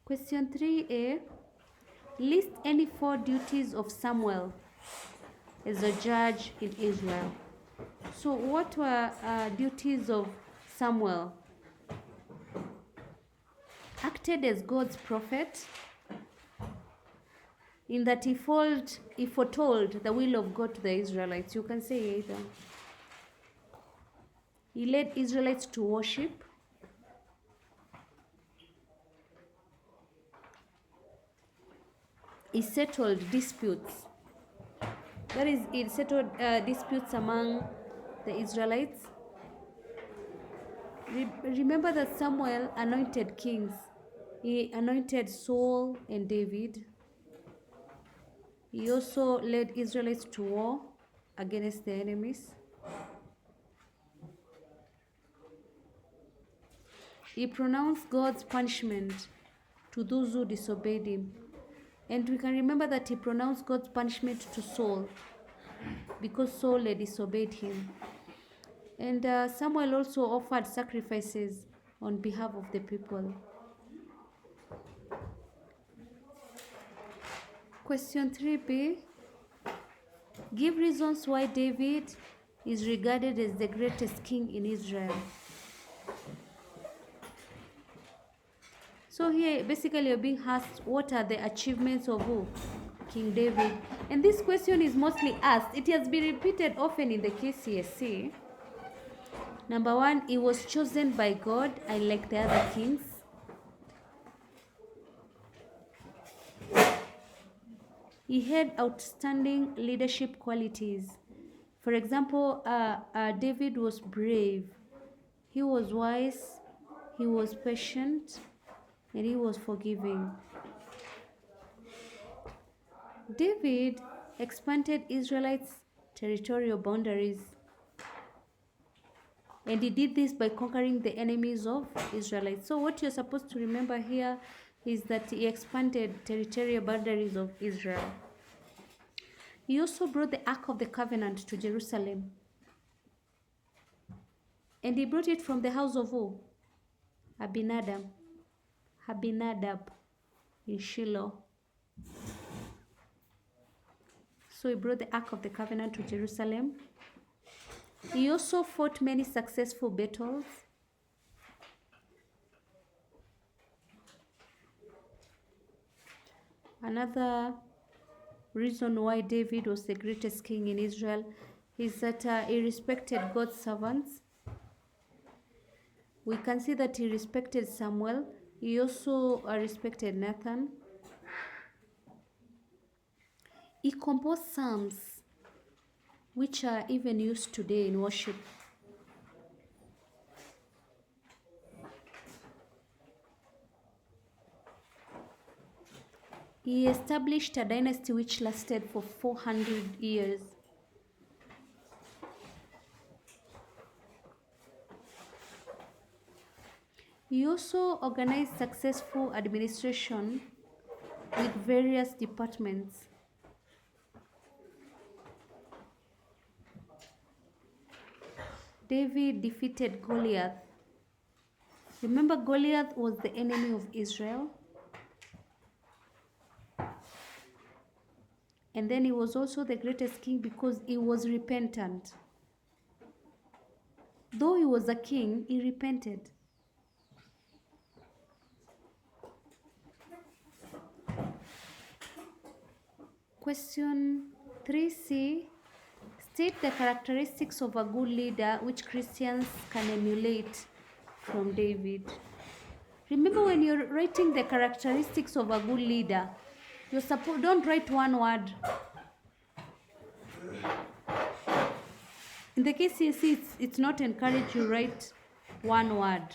Question 3a. List any 4 duties of Samuel as a judge in Israel. So what were duties of Samuel? Acted as God's prophet, in that he foretold the will of God to the Israelites. You can say either. He led Israelites to worship. He settled disputes. That is, he settled disputes among the Israelites. Remember that Samuel anointed kings. He anointed Saul and David. He also led Israelites to war against their enemies. He pronounced God's punishment to those who disobeyed him. And we can remember that he pronounced God's punishment to Saul because Saul had disobeyed him. And Samuel also offered sacrifices on behalf of the people. Question 3b. Give reasons why David is regarded as the greatest king in Israel. So here, basically, you're being asked, what are the achievements of who? King David. And this question is mostly asked. It has been repeated often in the kcse. Number 1, he was chosen by God, unlike the other kings. He had outstanding leadership qualities. For example, David was brave. He was wise. He was patient. And he was forgiving. David expanded Israelites' territorial boundaries. And he did this by conquering the enemies of Israelites. So what you're supposed to remember here is that he expanded territorial boundaries of Israel. He also brought the Ark of the Covenant to Jerusalem. And he brought it from the house of who? Abinadab in Shiloh. So he brought the Ark of the Covenant to Jerusalem. He also fought many successful battles. Another reason why David was the greatest king in Israel is that he respected God's servants. We can see that he respected Samuel. He also respected Nathan. He composed psalms, which are even used today in worship. He established a dynasty which lasted for 400 years. He also organized successful administration with various departments. David defeated Goliath. Remember, Goliath was the enemy of Israel. And then he was also the greatest king because he was repentant. Though he was a king, he repented. Question 3c. State the characteristics of a good leader which Christians can emulate from David. Remember, when you're writing the characteristics of a good leader, don't write one word. In the kcse, it's not encouraged you write one word.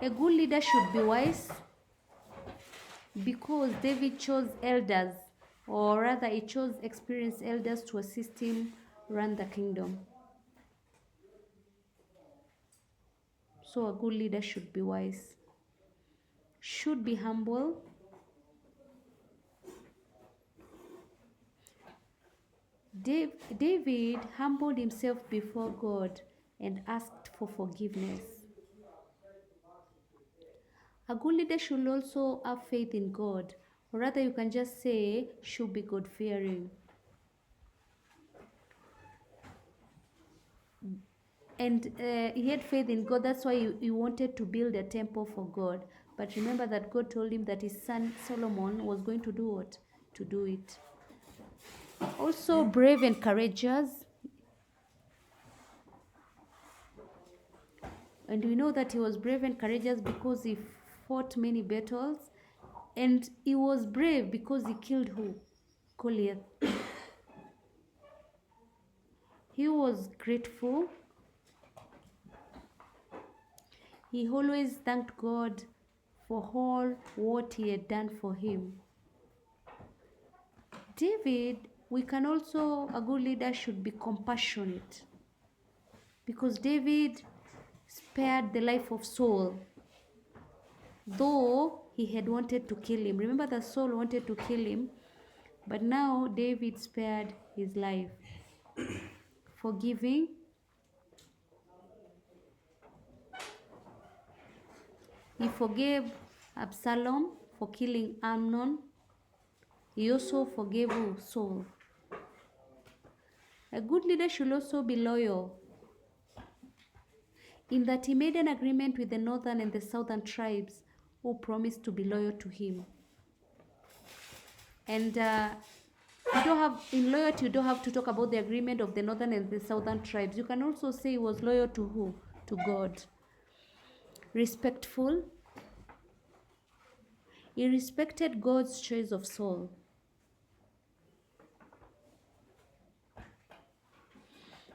A good leader should be wise, because David chose elders, or rather he chose experienced elders to assist him run the kingdom. So a good leader should be wise, should be humble, David humbled himself before God and asked for forgiveness. A good leader should also have faith in God, or rather, you can just say, should be God fearing. And he had faith in God, that's why he wanted to build a temple for God. But remember that God told him that his son Solomon was going to do what? To do it. Also, brave and courageous. And we know that he was brave and courageous because he fought many battles. And he was brave because he killed who? Goliath. He was grateful. He always thanked God for all what he had done for him. David, we can also, a good leader should be compassionate, because David spared the life of Saul, though he had wanted to kill him. Remember that Saul wanted to kill him, but now David spared his life. Forgiving. He forgave Absalom for killing Amnon. He also forgave Saul. A good leader should also be loyal, in that he made an agreement with the northern and the southern tribes who promised to be loyal to him. And you don't have, in loyalty, you don't have to talk about the agreement of the northern and the southern tribes. You can also say he was loyal to who? To God. Respectful. He respected God's choice of Saul.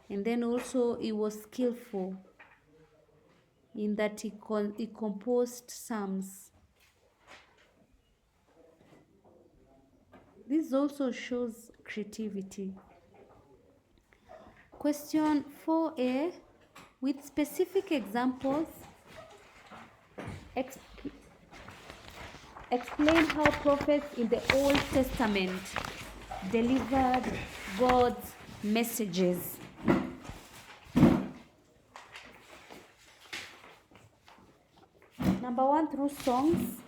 And then also he was skillful, in that he composed psalms. This also shows creativity. Question 4a, with specific examples, explain how prophets in the Old Testament delivered God's messages. Number 1, through songs.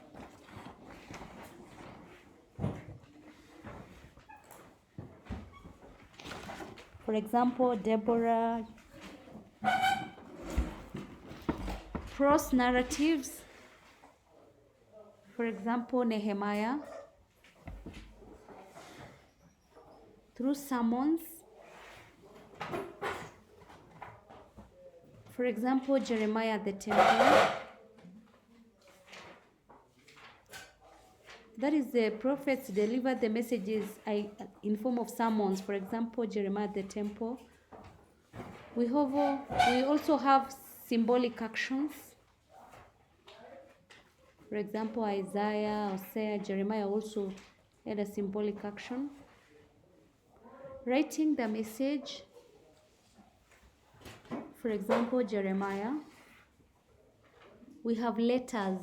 For example, Deborah. Prose narratives. For example, Nehemiah. Through sermons. For example, Jeremiah at the temple. That is, the prophets delivered the messages in form of sermons. For example, Jeremiah at the temple. We also have symbolic actions. For example, Isaiah, Hosea, Jeremiah also had a symbolic action. Writing the message. For example, Jeremiah. We have letters.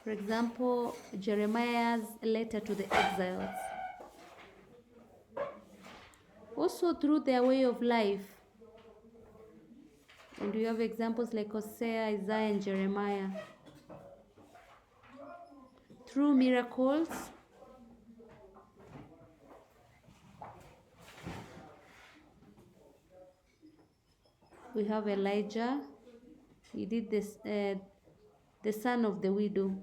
For example, Jeremiah's letter to the exiles. Also through their way of life. And we have examples like Hosea, Isaiah, and Jeremiah. Through miracles. We have Elijah. He did this, the son of the widow.